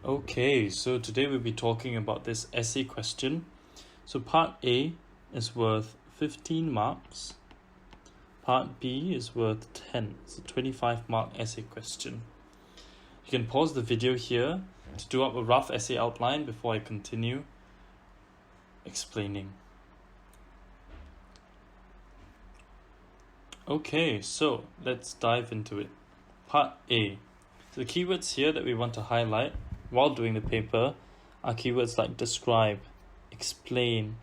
Okay, so today we'll be talking about this essay question. So part A is worth 15 marks. Part B is worth 10. It's a 25-mark essay question. You can pause the video here to do up a rough essay outline before I continue explaining. Okay, so let's dive into it. Part A. So the keywords here that we want to highlight while doing the paper are keywords like describe, explain,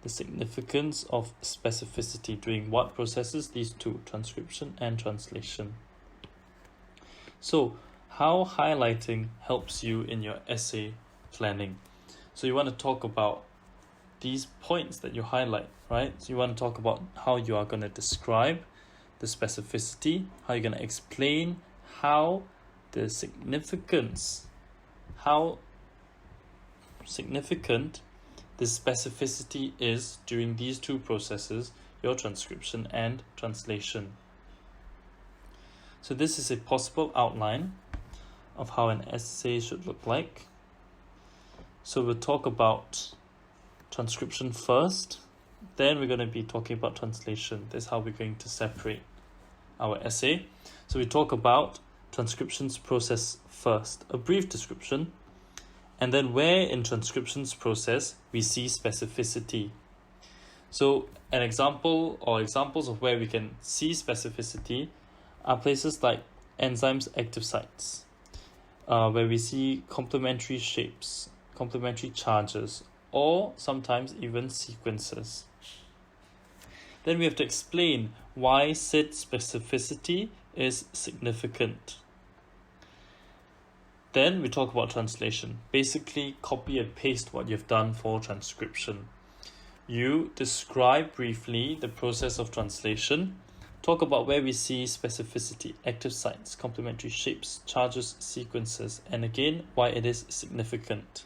the significance of specificity during what processes, these two, transcription and translation. So how highlighting helps you in your essay planning? So you want to talk about these points that you highlight, right? So you want to talk about how you are going to describe the specificity, how you're going to explain how the significance, how significant the specificity is during these two processes, your transcription and translation. So this is a possible outline of how an essay should look like. So we'll talk about transcription first, then we're going to be talking about translation. This is how we're going to separate our essay. So we talk about transcription's process first, a brief description, and then where in transcription's process we see specificity. So an example or examples of where we can see specificity are places like enzymes active sites, where we see complementary shapes, complementary charges, or sometimes even sequences. Then we have to explain why said specificity is significant. Then we talk about translation. Basically, copy and paste what you've done for transcription. You describe briefly the process of translation, talk about where we see specificity, active sites, complementary shapes, charges, sequences, and again, why it is significant.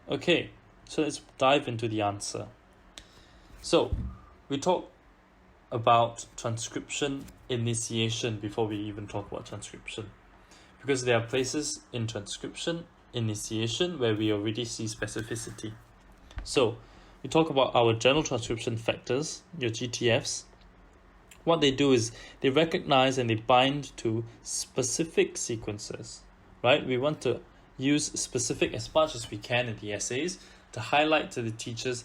Okay, so let's dive into the answer. So, we talk about transcription initiation before we even talk about transcription, because there are places in transcription initiation where we already see specificity. So we talk about our general transcription factors, your GTFs. What they do is they recognize and they bind to specific sequences, right? We want to use specific as much as we can in the essays to highlight to the teachers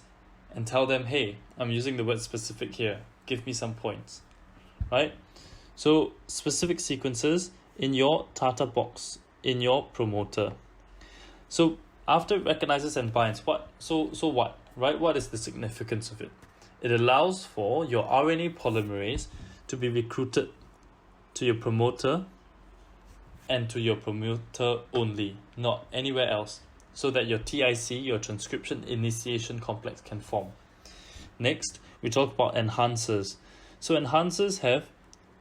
and tell them, hey, I'm using the word specific here, give me some points, right? So specific sequences in your Tata box, in your promoter. So after it recognizes and binds, what? So what, right? What is the significance of it? It allows for your RNA polymerase to be recruited to your promoter and to your promoter only, not anywhere else, so that your TIC, your transcription initiation complex, can form. Next, we talk about enhancers. So enhancers have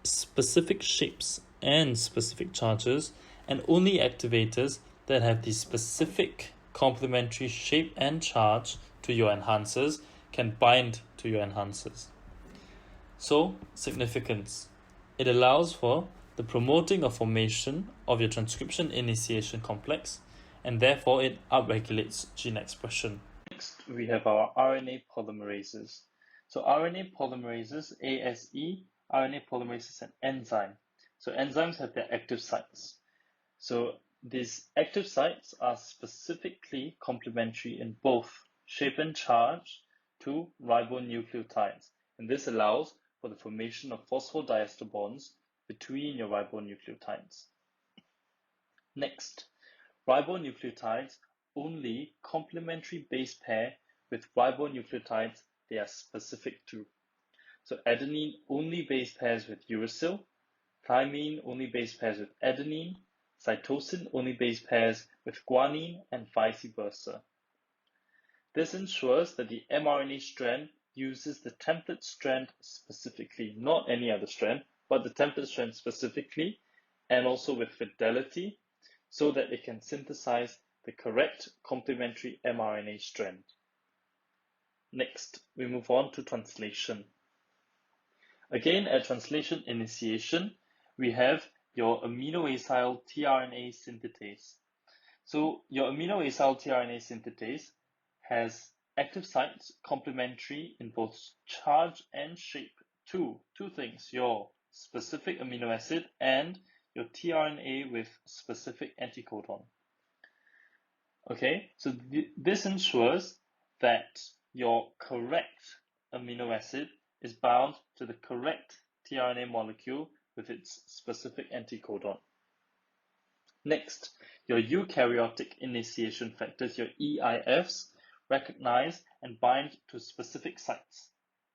specific shapes and specific charges, and only activators that have the specific complementary shape and charge to your enhancers can bind to your enhancers. So, significance. It allows for the promoting or formation of your transcription initiation complex, and therefore it upregulates gene expression. Next, we have our RNA polymerases. So RNA polymerases, ASE, RNA polymerase is an enzyme. So enzymes have their active sites. So these active sites are specifically complementary in both shape and charge to ribonucleotides. And this allows for the formation of phosphodiester bonds between your ribonucleotides. Next, ribonucleotides only complementary base pair with ribonucleotides they are specific to. So adenine only base pairs with uracil, thymine only base pairs with adenine, cytosine only base pairs with guanine, and vice versa. This ensures that the mRNA strand uses the template strand specifically, not any other strand, but the template strand specifically, and also with fidelity, so that it can synthesize the correct complementary mRNA strand. Next, we move on to translation. Again, at translation initiation, we have your aminoacyl tRNA synthetase. So your amino-acyl tRNA synthetase has active sites complementary in both charge and shape. Two things, your specific amino acid and your tRNA with specific anticodon. Okay, so this ensures that your correct amino acid is bound to the correct tRNA molecule with its specific anticodon. Next, your eukaryotic initiation factors, your EIFs, recognize and bind to specific sites,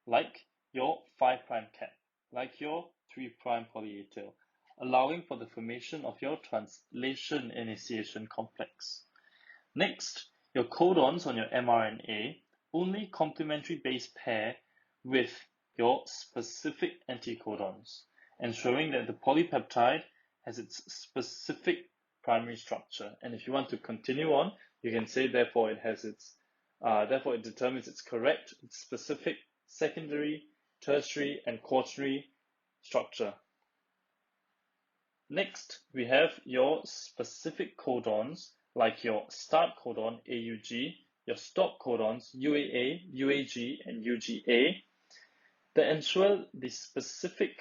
like your 5' cap, like your 3' polya tail, allowing for the formation of your translation initiation complex. Next, your codons on your mRNA only complementary base pair with your specific anticodons, ensuring that the polypeptide has its specific primary structure. And if you want to continue on, you can say therefore it determines its correct, its specific secondary, tertiary, and quaternary structure. Next, we have your specific codons like your start codon AUG, your stop codons UAA, UAG, and UGA that ensure the specific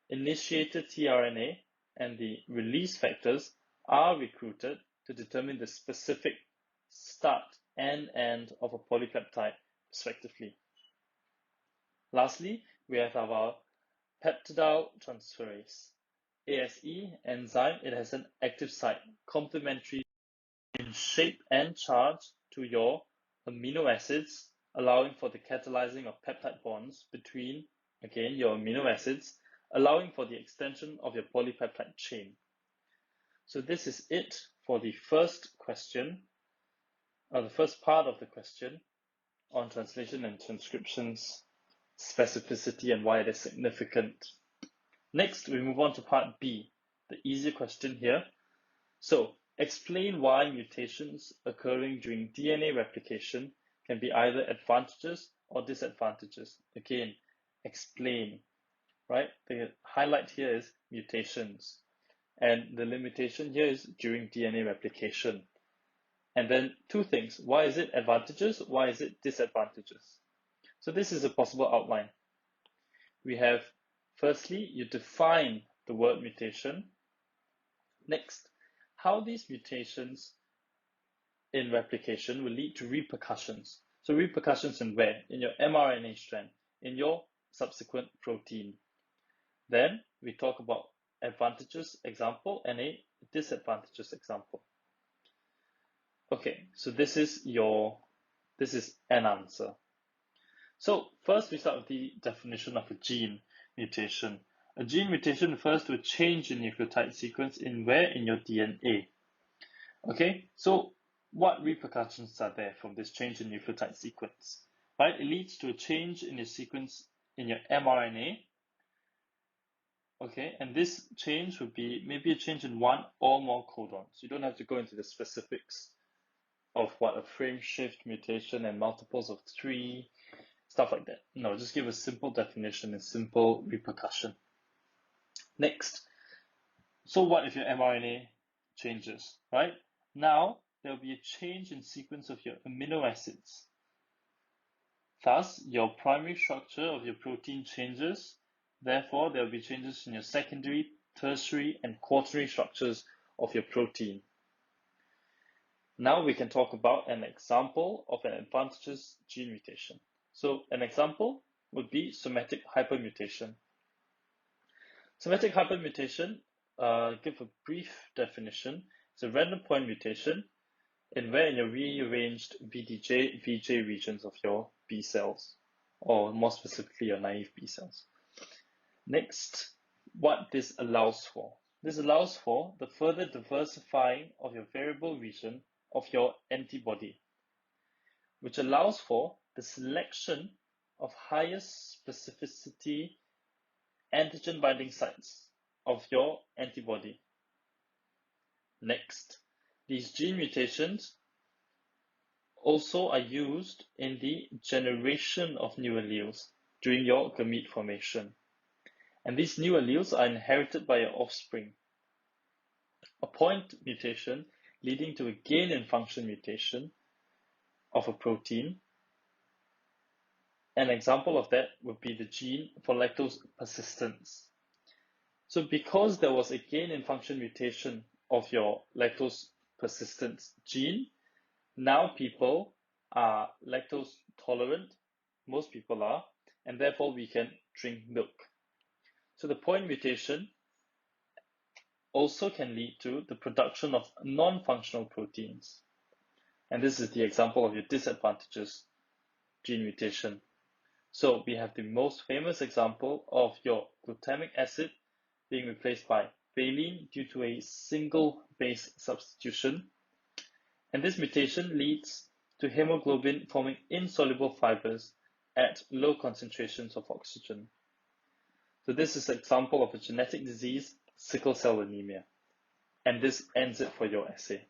initiator tRNA and the release factors are recruited to determine the specific start and end of a polypeptide, respectively. Lastly, we have our peptidyl transferase, ASE enzyme. It has an active site complementary in shape and charge to your amino acids, allowing for the catalyzing of peptide bonds between, again, your amino acids, allowing for the extension of your polypeptide chain. So this is it for the first question, or the first part of the question on translation and transcriptions specificity and why it is significant. Next, we move on to part B, the easier question here. So, explain why mutations occurring during DNA replication can be either advantageous or disadvantageous. Again, explain, right? The highlight here is mutations. And the limitation here is during DNA replication. And then two things. Why is it advantageous? Why is it disadvantageous? So this is a possible outline. We have, firstly, you define the word mutation. Next, how these mutations in replication will lead to repercussions. So repercussions in where? In your mRNA strand, in your subsequent protein. Then we talk about advantageous example and a disadvantageous example. Okay, so this is an answer. So first we start with the definition of a gene mutation. A gene mutation refers to a change in nucleotide sequence in where? In your DNA. Okay, so what repercussions are there from this change in nucleotide sequence? Right, it leads to a change in your sequence in your mRNA. Okay, and this change would be maybe a change in one or more codons. You don't have to go into the specifics of what a frame shift mutation and multiples of 3, stuff like that. No, just give a simple definition and simple repercussion. Next, so what if your mRNA changes, right? Now, there will be a change in sequence of your amino acids. Thus, your primary structure of your protein changes. Therefore, there will be changes in your secondary, tertiary, and quaternary structures of your protein. Now we can talk about an example of an advantageous gene mutation. So an example would be somatic hypermutation. Somatic hypermutation, give a brief definition. It's a random point mutation in where in your rearranged VDJ, VJ regions of your B cells, or more specifically your naive B cells. Next, what this allows for. This allows for the further diversifying of your variable region of your antibody, which allows for the selection of highest specificity antigen binding sites of your antibody. Next, these gene mutations also are used in the generation of new alleles during your gamete formation. And these new alleles are inherited by your offspring. A point mutation leading to a gain in function mutation of a protein. An example of that would be the gene for lactose persistence. So because there was a gain in function mutation of your lactose persistence gene, now people are lactose tolerant, most people are, and therefore we can drink milk. So the point mutation also can lead to the production of non-functional proteins. And this is the example of your disadvantages gene mutation. So we have the most famous example of your glutamic acid being replaced by valine due to a single base substitution. And this mutation leads to hemoglobin forming insoluble fibers at low concentrations of oxygen. So this is an example of a genetic disease, sickle cell anemia. And this ends it for your essay.